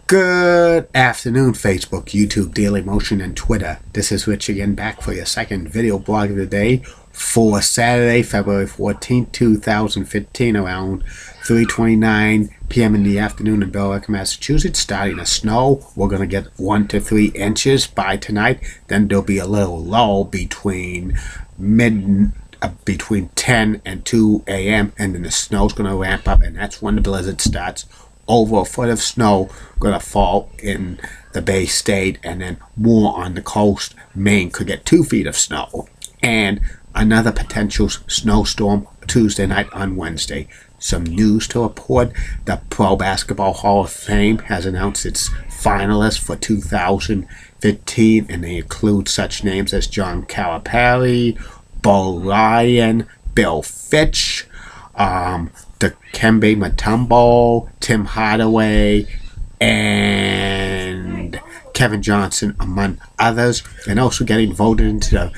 Good afternoon, Facebook, YouTube, Daily Motion, and Twitter. This is Rich again, back for your second video blog of the day for Saturday, February 14th, 2015, around 3:29 p.m. in the afternoon in Billerica, Massachusetts. Starting to snow. We're going to get 1 to 3 inches by tonight. Then there'll be a little lull between 10 and 2 a.m. and then the snow's going to ramp up, and that's when the blizzard starts. Over a foot of snow going to fall in the Bay State, and then more on the coast. Maine could get 2 feet of snow, and another potential snowstorm Tuesday night on Wednesday. Some news to report: the Pro Basketball Hall of Fame has announced its finalists for 2015, and they include such names as John Calipari, Bo Ryan, Bill Fitch, Dikembe Mutombo, Tim Hardaway, and Kevin Johnson, among others. And also getting voted into the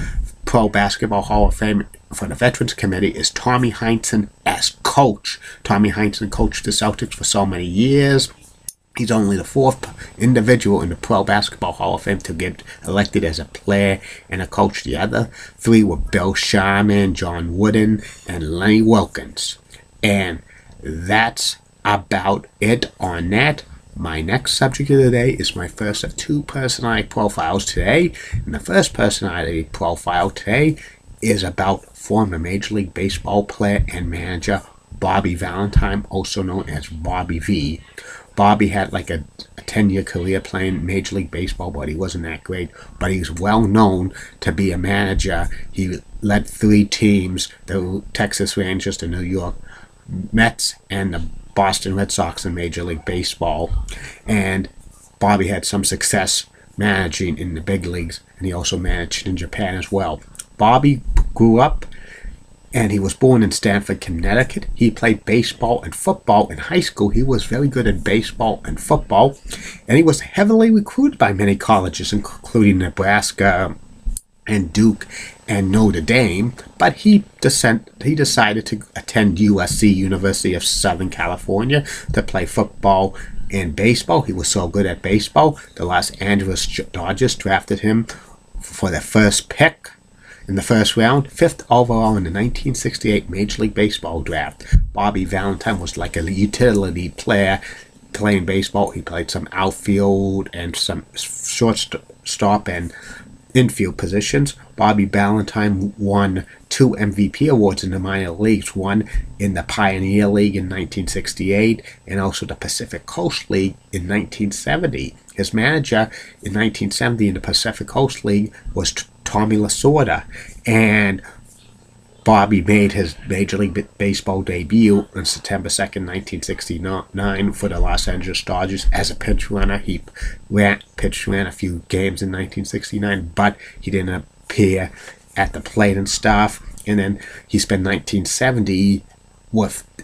Pro Basketball Hall of Fame for the Veterans Committee is Tommy Heinsohn as coach. Tommy Heinsohn coached the Celtics for so many years. He's only the 4th individual in the Pro Basketball Hall of Fame to get elected as a player and a coach. The other 3 were Bill Sharman, John Wooden, and Lenny Wilkins. And that's about it on that. My next subject of the day is my first of 2 personality profiles today. And the first personality profile today is about former Major League Baseball player and manager Bobby Valentine, also known as Bobby V. Bobby had like a 10-year career playing Major League Baseball, but he wasn't that great. But he's well known to be a manager. He led 3 teams: the Texas Rangers, the New York Mets, and the Boston Red Sox in Major League Baseball. And Bobby had some success managing in the big leagues, and he also managed in Japan as well. Bobby grew up, and he was born in Stamford, Connecticut. He played baseball and football in high school. He was very good at baseball and football, and he was heavily recruited by many colleges, including Nebraska and Duke and Notre Dame. But he decided to attend USC, University of Southern California, to play football and baseball. He was so good at baseball, the Los Angeles Dodgers drafted him for their first pick in the first round, 5th overall in the 1968 Major League Baseball draft. Bobby Valentine was like a utility player playing baseball. He played some outfield and some shortstop and infield positions. Bobby Valentine won 2 MVP awards in the minor leagues, one in the Pioneer League in 1968 and also the Pacific Coast League in 1970. His manager in 1970 in the Pacific Coast League was Tommy Lasorda, and Bobby made his Major League Baseball debut on September 2nd, 1969 for the Los Angeles Dodgers as a pinch runner. He ran a few games in 1969, but he didn't appear at the plate and stuff. And then he spent 1970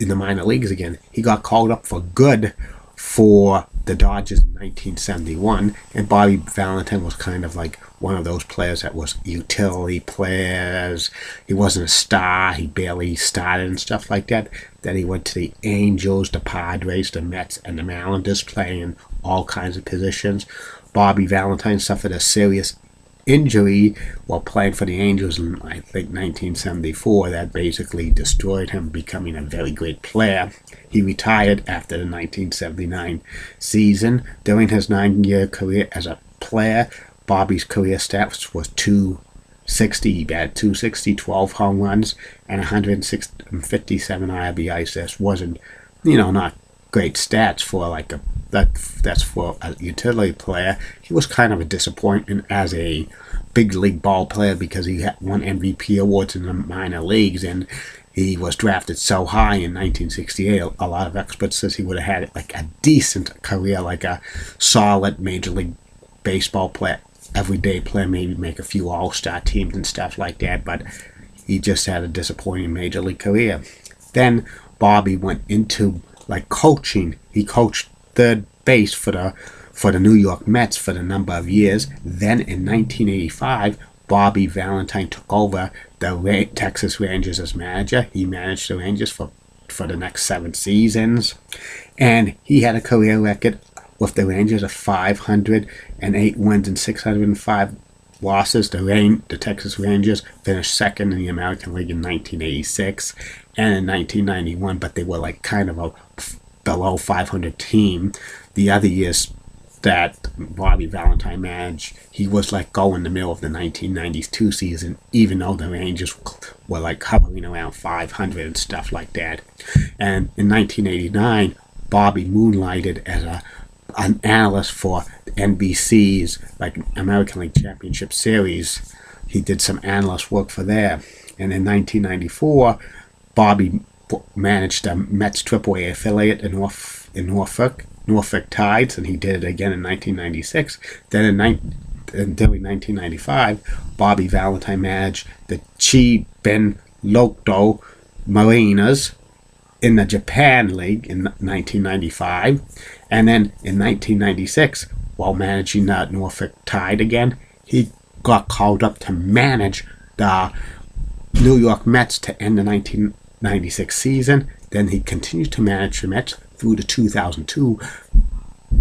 in the minor leagues again. He got called up for good for the Dodgers in 1971, and Bobby Valentine was kind of like one of those players that was utility players. He wasn't a star. He barely started and stuff like that. Then he went to the Angels, the Padres, the Mets, and the Mariners, playing in all kinds of positions. Bobby Valentine suffered a serious injury while playing for the Angels in, I think, 1974. That basically destroyed him, becoming a very great player. He retired after the 1979 season. During his 9-year career as a player, Bobby's career stats was 260. He batted 260, 12 home runs, and 157 RBIs. This wasn't, not great stats for that's for a utility player. He was kind of a disappointment as a big league ball player because he had won MVP awards in the minor leagues, and he was drafted so high in 1968. A lot of experts says he would have had like a decent career, like a solid Major League Baseball player, everyday player, maybe make a few all-star teams and stuff like that, but he just had a disappointing Major League career. Then Bobby went into coaching. He coached third base for the New York Mets for a number of years. Then in 1985, Bobby Valentine took over the Texas Rangers as manager. He managed the Rangers for the next 7 seasons, and he had a career record with the Rangers of 508 wins and 605 losses. The Texas Rangers finished second in the American League in 1986 and in 1991, but they were like kind of a below 500 team. The other years that Bobby Valentine managed, he was let go in the middle of the 1992 season, even though the Rangers were like hovering around 500 and stuff like that. And in 1989, Bobby moonlighted as an analyst for NBC's like American League Championship Series. He did some analyst work for there. And in 1994, Bobby managed the Mets AAA affiliate in Norfolk Tides, and he did it again in 1996. Then during 1995, Bobby Valentine managed the Chi Ben Lokdo Marinas in the Japan League in 1995. And then in 1996, while managing the Norfolk Tide again, he got called up to manage the New York Mets to end the 1996 season. Then he continued to manage the Mets through the 2002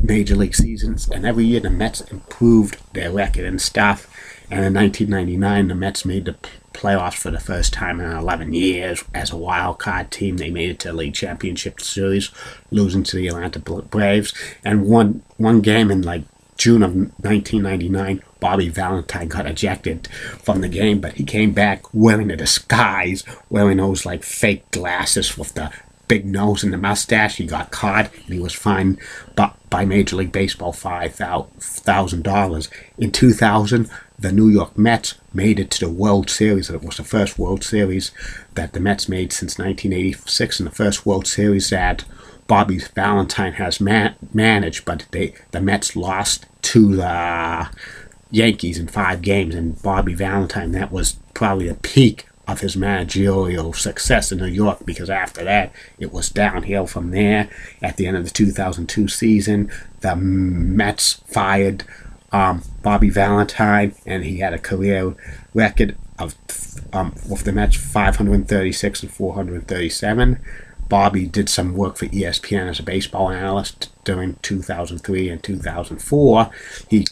Major League seasons, and every year the Mets improved their record and stuff. And in 1999, the Mets made the playoffs for the first time in 11 years as a wild card team. They made it to the League Championship Series, losing to the Atlanta Braves. And one game in like June of 1999, Bobby Valentine got ejected from the game, but he came back wearing a disguise, wearing those like fake glasses with the big nose and the mustache. He got caught and he was fined by Major League Baseball $5,000. In 2000, the New York Mets made it to the World Series. It was the first World Series that the Mets made since 1986, and the first World Series that Bobby Valentine has managed, but the Mets lost to the Yankees in 5 games, and Bobby Valentine, that was probably the peak of his managerial success in New York, because after that it was downhill from there. At the end of the 2002 season, the Mets fired Bobby Valentine, and he had a career record of with the Mets 536 and 437. Bobby did some work for ESPN as a baseball analyst during 2003 and 2004. He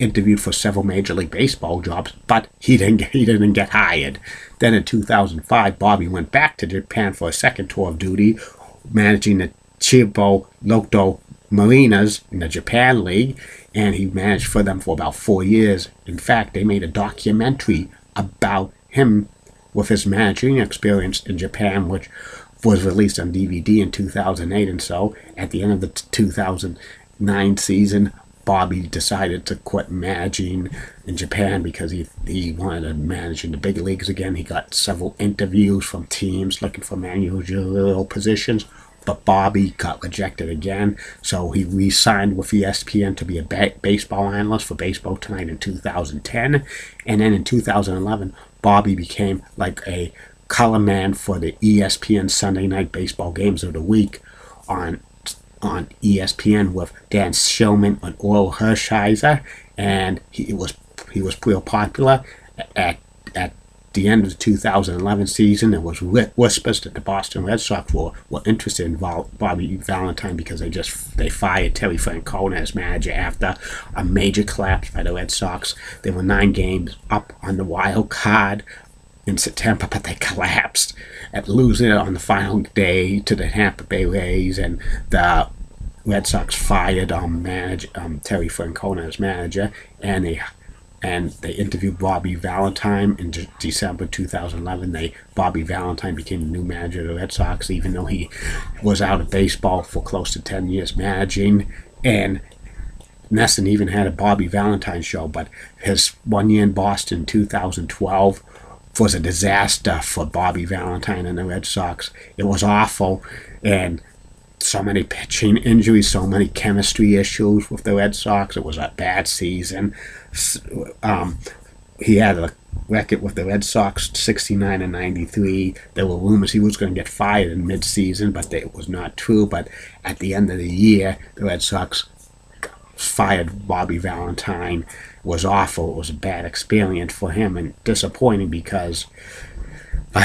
interviewed for several Major League Baseball jobs, but he didn't get hired. Then in 2005, Bobby went back to Japan for a second tour of duty, managing the Chiba Lokdo Marinas in the Japan League, and he managed for them for about 4 years. In fact, they made a documentary about him with his managing experience in Japan, which was released on DVD in 2008. And so at the end of the 2009 season, Bobby decided to quit managing in Japan because he wanted to manage in the big leagues again. He got several interviews from teams looking for managerial positions, but Bobby got rejected again. So he re-signed with ESPN to be a baseball analyst for Baseball Tonight in 2010. And then in 2011, Bobby became like a color man for the ESPN Sunday Night Baseball Games of the Week on ESPN with Dan Shulman and Oral Hershiser, and he was real popular. At the end of the 2011 season, there was whispers that the Boston Red Sox were interested in Bobby Valentine because they fired Terry Francona as manager after a major collapse by the Red Sox. They were 9 games up on the wild card in September, but they collapsed at losing it on the final day to the Tampa Bay Rays, and the Red Sox fired Terry Francona as manager, and they interviewed Bobby Valentine in December 2011. Bobby Valentine became the new manager of the Red Sox, even though he was out of baseball for close to 10 years managing. And Nesson even had a Bobby Valentine show, but his 1 year in Boston in 2012 was a disaster for Bobby Valentine and the Red Sox. It was awful, and so many pitching injuries, so many chemistry issues with the Red Sox. It was a bad season. He had a record with the Red Sox 69 and 93. There were rumors he was going to get fired in mid-season, but it was not true. But at the end of the year, the Red Sox fired Bobby Valentine. It was awful. It was a bad experience for him and disappointing because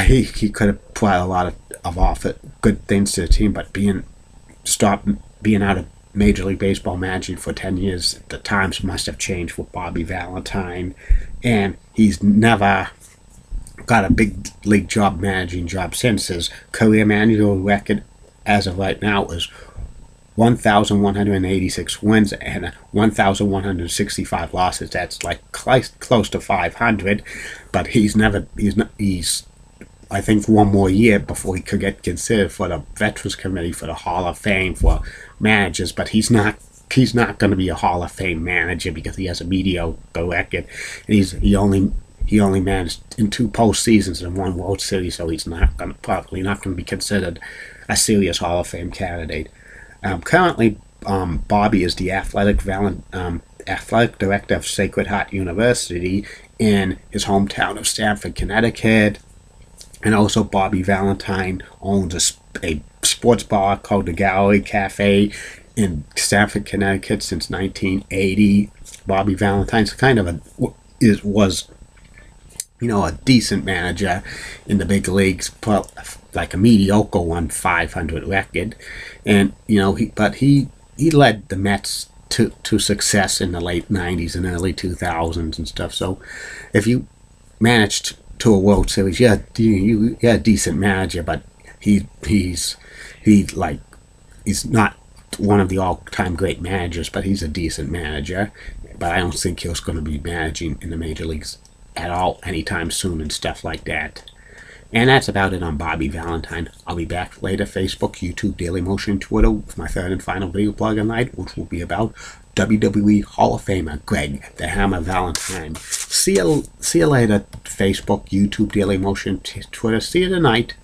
he could have brought a lot of good things to the team, but being out of Major League Baseball managing for 10 years. The times must have changed with Bobby Valentine, and he's never got a big league managing job since. His career managerial record as of right now is 1,186 wins and 1,165 losses. That's like close to 500, but he's I think one more year before he could get considered for the Veterans Committee for the Hall of Fame for managers. But he's not going to be a Hall of Fame manager because he has a mediocre record, and he only managed in 2 postseasons and 1 World Series, so he's probably not going to be considered a serious Hall of Fame candidate. Currently, Bobby is the athletic director of Sacred Heart University in his hometown of Stamford, Connecticut. And also, Bobby Valentine owns a sports bar called the Gallery Cafe in Stamford, Connecticut since 1980. Bobby Valentine's was a decent manager in the big leagues, but like a mediocre 1,500 record, and he led the Mets to success in the late 90s and early 2000s and stuff. So if you managed to a World Series, you're a decent manager, but he's not one of the all-time great managers, but he's a decent manager. But I don't think he's going to be managing in the major leagues at all anytime soon and stuff like that. And that's about it on Bobby Valentine. I'll be back later, Facebook, YouTube, Daily Motion, Twitter, with my third and final video blog on night, which will be about WWE Hall of Famer Greg the Hammer Valentine. See you later, Facebook, YouTube, Daily Motion, Twitter. See you tonight.